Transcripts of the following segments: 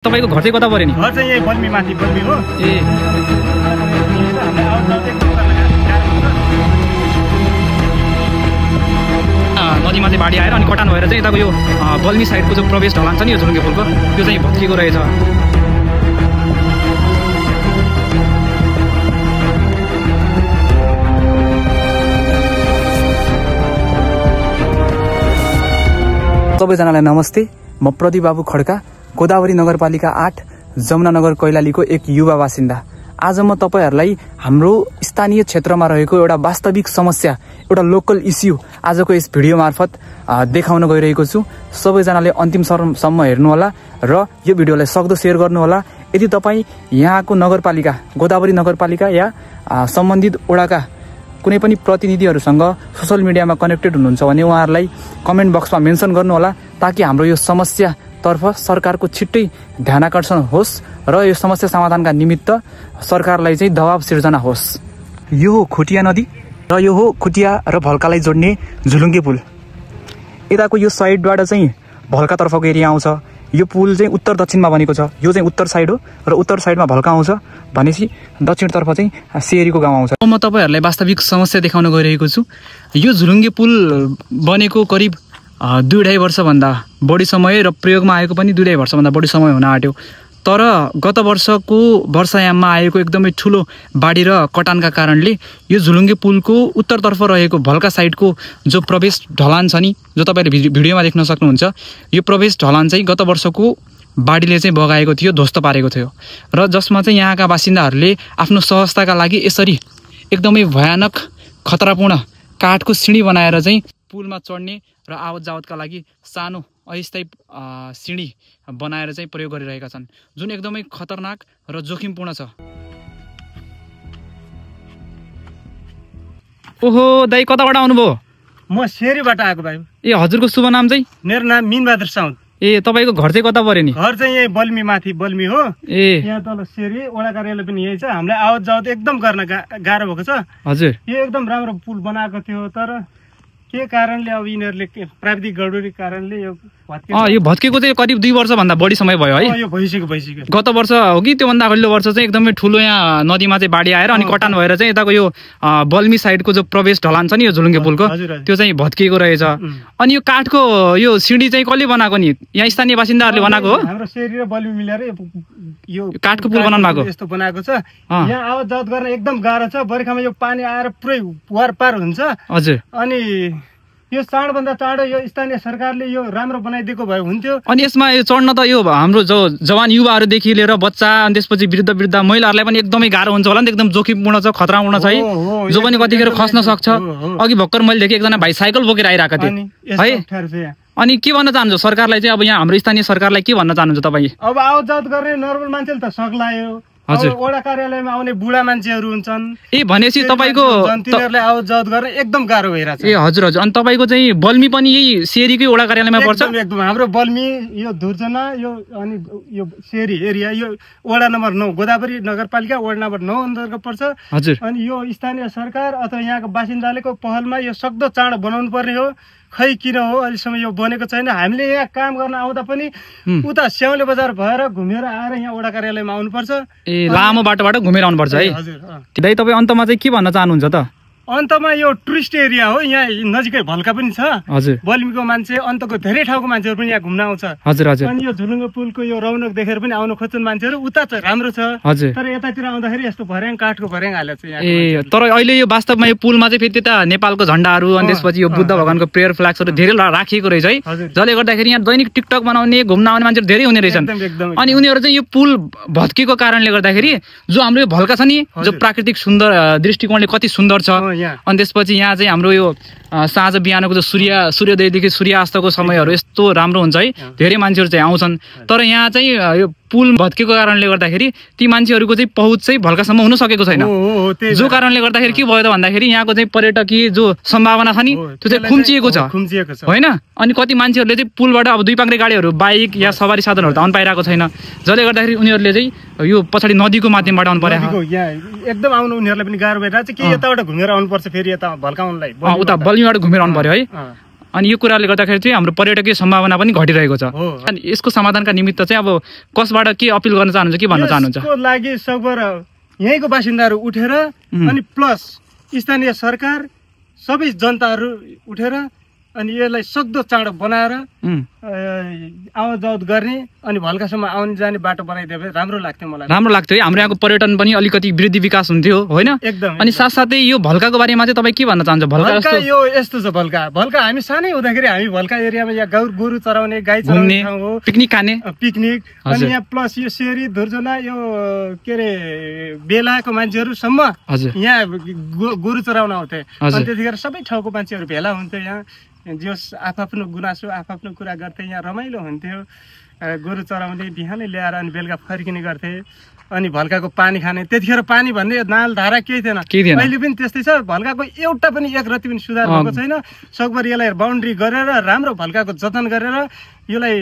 तपाईको घर चाहिँ कता पर्यो नि? घर चाहिँ यही बल्मी माथि बल्मी हो। ए नदीमा चाहिँ बाढी आएर अनि कटान भएर चाहिँ यताको यो बल्मी साइडको जो प्रवेश ढलान छ नि यो झुलुङ्गे पुलको त्यो चाहिँ भत्किएको रहेछ। सबैजनालाई नमस्ते। म प्रदीप बाबु खड्का, गोदावरी नगरपालिका 8 जमुनानगर कैलालीको एक युवा बासिन्दा। आज म तपाईहरुलाई हाम्रो स्थानीय क्षेत्रमा रहेको एउटा वास्तविक समस्या, एउटा लोकल इस्यु आजको यस भिडियो मार्फत देखाउन गइरहेको छु। सबैजनाले अन्तिमसम्म हेर्नु होला र यो भिडियोलाई सक्दो शेयर गर्नु होला। यदि तपाई यहाँको नगरपालिका, गोदावरी नगरपालिका या सम्बन्धित वडाका कुनै पनि प्रतिनिधिहरुसँग सोशल मिडियामा कनेक्टेड हुनुहुन्छ भने उहाँहरुलाई कमेन्ट बक्समा मेन्सन गर्नु होला, ताकि हाम्रो यो समस्या तर्फ सरकारको छिट्टै ध्यानाकर्षण होस् र यो समस्या समाधानका निमित्त सरकारलाई चाहिँ दबाब सिर्जना होस्। यो हो खुटिया नदी र यो हो खुटिया र भल्कालाई जोड्ने झुलुङ्गे पुल। यताको यो साइडबाट चाहिँ भल्कातर्फको एरिया आउँछ। यो पुल चाहिँ उत्तर दक्षिणमा बनेको छ। यो चाहिँ उत्तर साइड हो र उत्तर साइडमा भल्का आउँछ भनेपछि दक्षिणतर्फ चाहिँ सेरीको गाउँ आउँछ। म तपाईहरुलाई वास्तविक समस्या देखाउन गइरहेको छु। यो झुलुङ्गे पुल बनेको करिब 2.5 वर्षभन्दा बढी समय र प्रयोगमा आएको पनि 2.5 वर्षभन्दा बढी समय हुन आँट्यो। तर गत वर्षको वर्षायाममा आएको एकदमै ठुलो बाढी र कटानका कारणले यो झुलुङ्गे पुलको उत्तरतर्फ रहेको भल्का साइडको जो प्रवेश ढलान छ नि, जो तपाईले भिडियोमा देख्न सक्नुहुन्छ, यो प्रवेश ढलान चाहिँ गत वर्षको बाढीले चाहिँ बगाएको थियो, ध्वस्त पारेको थियो र जसमा चाहिँ यहाँका बासिन्दाहरूले आफ्नो सहजताका लागि यसरी एकदमै भयानक खतरापूर्ण काठको सिँढी बनाएर चाहिँ पुलमा चढ्ने र आवत जावतका लागि सानो अस्थायी सिँढी बनाएर चाहिँ प्रयोग गरिरहेका छन्, जुन एकदमै खतरनाक र जोखिमपूर्ण छ। ओहो दाइ, कताबाट आउनुभयो? म सेरीबाट आएको भाइ। ए हजुरको शुभ नाम चाहिँ? मेरो नाम मिनबहादुर साउद। ए तपाईको घर चाहिँ कता पर्यो नि? घर चाहिँ यही बल्मी माथि बल्मी हो। ए यहाँ तल सेरी वडा कार्यालय पनि यही छ। हामीलाई आवत जावत एकदम गर्न गाह्रो भएको छ। हजुर, यो एकदम राम्रो पुल बनाएको थियो, तर के कारणले अब यिनीहरूले प्राविधिक गडबडी कारणले यो भत्केको चाहिँ करिब 2 वर्षभन्दा बढी समय भयो है। यो भइसक्यो। गत वर्ष हो कि त्योभन्दा अगाडिल्लो वर्ष चाहिँ एकदमै ठुलो यहाँ नदीमा चाहिँ बाढी आएर अनि कटान भएर चाहिँ यताको यो बल्मी साइडको जो प्रवेश ढलान छ नि यो झुलुङ्गे पुलको त्यो चाहिँ भत्किएको रहेछ। अनि यो काठको यो सिँढी चाहिँ कसले बनाएको नि? यहाँ स्थानीय बासिन्दाहरूले बनाएको हो? हाम्रो सेरी र बल्मी मिलेर यो काठको पुल बनाउनु भएको यस्तो बनाएको छ। यहाँ आवत जावत गर्न एकदम गाह्रो छ। बर्खामा यो पानी आएर पुरै वार पार हुन्छ। हजुर, अनि यो चाँडभन्दा चाँडो यो स्थानीय सरकारले यो राम्रो बनाइदिएको भए हुन्थ्यो। अनि यसमा यो चढ्न त यो हाम्रो जो जवान युवाहरूदेखि लिएर बच्चा अनि त्यसपछि वृद्ध महिलाहरूलाई पनि एकदमै गाह्रो हुन्छ होला नि, एकदम जोखिमपूर्ण छ, खतरापूर्ण छ है, जो पनि कतिखेर खस्न सक्छ। अघि भर्खर मैले देखेँ एकजना भाइ साइकल बोकेर आइरहेको थिएँ है। अनि के भन्न चाहनुहुन्छ सरकारलाई चाहिँ? अब यहाँ हाम्रो स्थानीय सरकारलाई के भन्न चाहनुहुन्छ तपाईँ? अब आवत जावत गर्ने नर्मल मान्छेले त सक्लायो। वडा कार्यालयमा आउने बुढा मान्छेहरू हुन्छन्। ए भनेपछि तपाईको तिनीहरुलाई आवत जावत गर्न एकदम गाह्रो भइरहेछ। ए हजुर हजुर। अनि तपाईको चाहिँ बल्मी पनि यही सेरीकै वडा कार्यालयमा पर्छ? एकदम हाम्रो बल्मी यो धुर्जना यो अनि यो सेरी एरिया यो वडा नम्बर 9 गोदावरी नगरपालिका वडा नम्बर 9 अन्तर्गत पर्छ। हजुर। अनि यो स्थानीय सरकार अथवा यहाँको बासिन्दालेको पहलमा यो सक्दो चाँडो बनाउनु पर्ने हो। खै किन हो अहिलेसम्म यो बनेको छैन। हामीले यहाँ काम गर्न आउँदा पनि उता स्याउले बजार भएर घुमेर आएर यहाँ वडा कार्यालयमा आउनुपर्छ। ए लामो बाटोबाट घुमेर आउनुपर्छ है। हजुर। दाइ तपाईँ अन्तमा चाहिँ के भन्न चाहनुहुन्छ त? अन्तमा यो टुरिस्ट एरिया हो, यहाँ नजिकै भल्का पनि छ। हजुर। बल्मीको मान्छे अन्तको धेरै ठाउँको मान्छेहरू पनि यहाँ घुम्न आउँछ। हजुर हजुर। अनि यो झुलुङ्गे पुलको यो रौनक देखेर पनि आउन खोज्छन् मान्छेहरू। उता चाहिँ राम्रो छ। हजुर। तर यतातिर आउँदाखेरि यस्तो भर्याङ काठको भर्याङ हालेको छ यहाँ। ए तर अहिले यो वास्तवमा यो पुलमा चाहिँ फेरि त्यता नेपालको झण्डाहरू अनि त्यसपछि यो बुद्ध भगवानको प्रेयर फ्ल्याग्सहरू धेरै राखिएको रहेछ है, जसले गर्दाखेरि यहाँ दैनिक टिकटक बनाउने घुम्न आउने मान्छेहरू धेरै हुने रहेछन्। अनि उनीहरू चाहिँ यो पुल भत्केको कारणले गर्दाखेरि जो हाम्रो यो भल्का छ नि, जो प्राकृतिक सुन्दर दृष्टिकोणले कति सुन्दर छ, अनि त्यसपछि यहाँ चाहिँ हाम्रो यो साँझ बिहानको जो सूर्योदयदेखि सूर्यास्तको समयहरू यस्तो राम्रो हुन्छ है, धेरै मान्छेहरू चाहिँ आउँछन्। तर यहाँ चाहिँ यो पुल भत्केको कारणले गर्दाखेरि ती मान्छेहरूको चाहिँ पहुँच चाहिँ भल्कासम्म हुन सकेको छैन, जो कारणले गर्दाखेरि के भयो त भन्दाखेरि यहाँको चाहिँ पर्यटकीय जो सम्भावना छ नि त्यो चाहिँ खुम्चिएको छ होइन। अनि कति मान्छेहरूले चाहिँ पुलबाट अब 2 पाङ्ग्रे गाडीहरू बाइक या सवारी साधनहरू त आउनु पाइरहेको छैन, जसले गर्दाखेरि उनीहरूले चाहिँ यो पछाडि नदीको माध्यमबाट आउनु पर्यो। एकदम आउनु उनीहरूलाई पनि गाह्रो भइरहेको छ कि यताबाट घुमेर आउनुपर्छ फेरि यता भल्काउनलाई, उता बल्मीबाट घुमेर आउनु पर्यो है। अनि यो कुराले गर्दाखेरि चाहिँ हाम्रो पर्यटकीय सम्भावना पनि घटिरहेको छ। अनि यसको समाधानका निमित्त चाहिँ अब कसबाट के अपिल गर्न चाहनुहुन्छ, के भन्न चाहनुहुन्छ? यसको लागि सकभर यहीँको बासिन्दाहरू उठेर अनि प्लस स्थानीय सरकार सबै जनताहरू उठेर अनि यसलाई सक्दो चाँडो बनाएर आवत जावत गर्ने अनि भल्कासम्म आउने जाने बाटो बनाइदिए भए राम्रो लाग्थ्यो मलाई। राम्रो लाग्थ्यो है, हाम्रो यहाँको पर्यटन पनि अलिकति वृद्धि विकास हुन्थ्यो होइन? एकदम। अनि साथसाथै यो भल्काको बारेमा चाहिँ तपाईँ के भन्न चाहन्छ? भल्का यो यस्तो छ, भल्का हामी सानै हुँदाखेरि हामी भल्का एरियामा यहाँ गोरु चराउने, गाई चराउने ठाउँ हो, पिकनिक खाने पिकनिक। अनि यहाँ प्लस यो सेरी धुर्जना यो के अरे बेलाको मान्छेहरूसम्म यहाँ गोरु चराउन आउँथे। अनि त्यतिखेर सबै ठाउँको मान्छेहरू भेला हुन्थ्यो यहाँ, जस आफ्नो गुनासो आफ्नो कुरा गर्थे, यहाँ रमाइलो हुन्थ्यो। गोरु चराउने बिहानै ल्याएर अनि बेलुका फर्किने गर्थे। अनि भल्काको पानी खाने, त्यतिखेर पानी भन्ने नाल धारा केही थिएन, अहिले पनि त्यस्तै छ। भल्काको एउटा पनि एक रति पनि सुधार भएको छैन। सकभर यसलाई बााउन्ड्री गरेर राम्रो भल्काको जतन गरेर यसलाई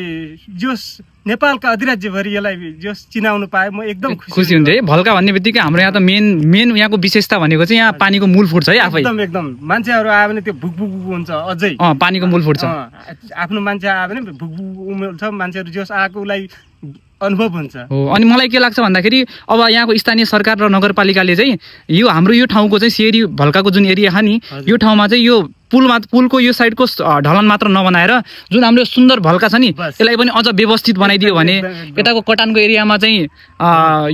जोस नेपालका अधिराज्यभरि यसलाई जोस चिनाउनु पाए म एकदम खुसी हुन्थेँ है। भल्का भन्ने बित्तिकै हाम्रो यहाँ त मेन यहाँको विशेषता भनेको चाहिँ यहाँ पानीको मूल फुट्छ है आफै। एकदम मान्छेहरू आयो भने त्यो भुकभुक हुन्छ अझै। पानीको मूल फुट्छ। आफ्नो मान्छे आयो भने भुकभुक उम्ल्छ, मान्छेहरू जोस आएको उसलाई अनुभव हुन्छ हो। अनि मलाई के लाग्छ भन्दाखेरि अब यहाँको स्थानीय सरकार र नगरपालिकाले चाहिँ यो हाम्रो यो ठाउँको चाहिँ सेरी भल्काको जुन एरिया छ नि, यो ठाउँमा चाहिँ यो पुलको यो साइडको ढलन मात्र नबनाएर जुन हाम्रो सुन्दर भल्का छ नि, यसलाई पनि अझ व्यवस्थित बनाइदियो भने, यताको कटानको एरियामा चाहिँ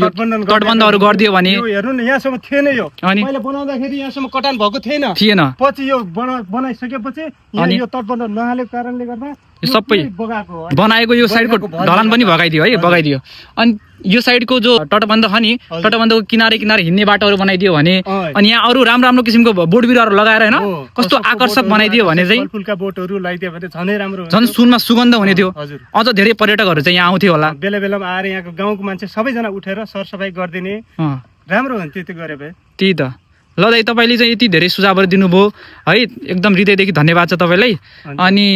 यो तटबन्धहरू गरिदियो भने। हेर्नु न, यहाँसम्म थिएन यो, मैले बनाउँदाखेरि यहाँसम्म कटान भएको थिएन। पछि यो बनाइसकेपछि यो तटबन्ध नहालेको कारणले गर्दा सबै बनाएको यो साइडको ढलान पनि भगाइदियो है, बगाइदियो। अनि यो साइडको जो तटबन्ध छ नि, तटबन्धको किनारे हिँड्ने बाटोहरू बनाइदियो भने, अनि यहाँ अरू राम्रो किसिमको बोट बिरुवाहरू लगाएर होइन कस्तो आकर्षक बनाइदियो भने चाहिँ, फुलका बोटहरू लगाइदियो भने झनै राम्रो, झन् सुनमा सुगन्ध हुने थियो। अझ धेरै पर्यटकहरू चाहिँ यहाँ आउँथ्यो होला। बेला बेलामा आएर यहाँको गाउँको मान्छे सबैजना उठेर सरसफाइ गरिदिने राम्रो हुन्थ्यो त्यो गरे भए। त्यही त। ल दाइ, तपाईँले चाहिँ यति धेरै सुझावहरू दिनुभयो है, एकदम हृदयदेखि धन्यवाद छ तपाईँलाई। अनि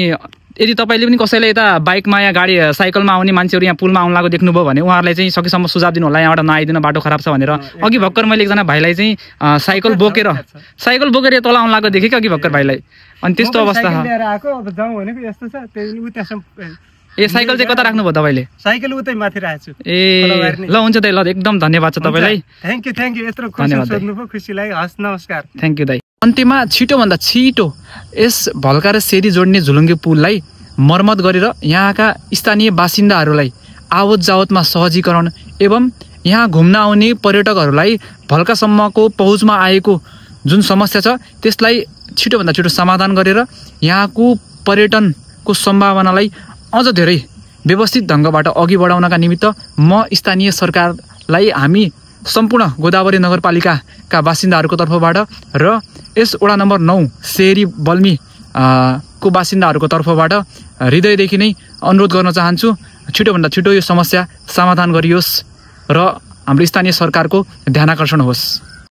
यदि तपाईँले पनि कसैलाई यता बाइकमा या गाडी साइकलमा आउने मान्छेहरू यहाँ पुलमा आउनु लागेको देख्नुभयो भने उहाँहरूलाई चाहिँ सकेसम्म सुझाव दिनु होला, यहाँबाट नआइदिनु, बाटो खराब छ भनेर। अघि भर्खर मैले एकजना भाइलाई चाहिँ साइकल बोकेर तल आउनु लागेको देखेँ कि अघि भर्खर भाइलाई। अनि त्यस्तो अवस्था ए साइकल चाहिँ कता राख्नुभयो तपाईँले? साइकल उतै माथि राखेको छु। ल हुन्छ दाइ, ल एकदम धन्यवाद छ तपाईँलाई। थ्याङ्क यू यत्रो सोध्नुभयो, खुसी लाग्यो। हस्, नमस्कार। थ्याङ्क यू दाइ। अन्त्यमा छिटोभन्दा छिटो यस भल्का र सेरी जोड्ने झुलुङ्गे पुललाई मर्मत गरेर यहाँका स्थानीय बासिन्दाहरूलाई आवत जावतमा सहजीकरण एवं यहाँ घुम्न आउने पर्यटकहरूलाई भल्कासम्मको पहुँचमा आएको जुन समस्या छ त्यसलाई छिटोभन्दा छिटो समाधान गरेर यहाँको पर्यटनको सम्भावनालाई अझ धेरै व्यवस्थित ढङ्गबाट अघि बढाउनका निमित्त म स्थानीय सरकारलाई, हामी सम्पूर्ण गोदावरी नगरपालिकाका बासिन्दाहरूको तर्फबाट र यस वडा नम्बर 9 सेरी बल्मी को बासिन्दाहरूको तर्फबाट हृदयदेखि नै अनुरोध गर्न चाहन्छु, छिटोभन्दा छिटो यो समस्या समाधान गरियोस् र हाम्रो स्थानीय सरकारको ध्यानाकर्षण होस्।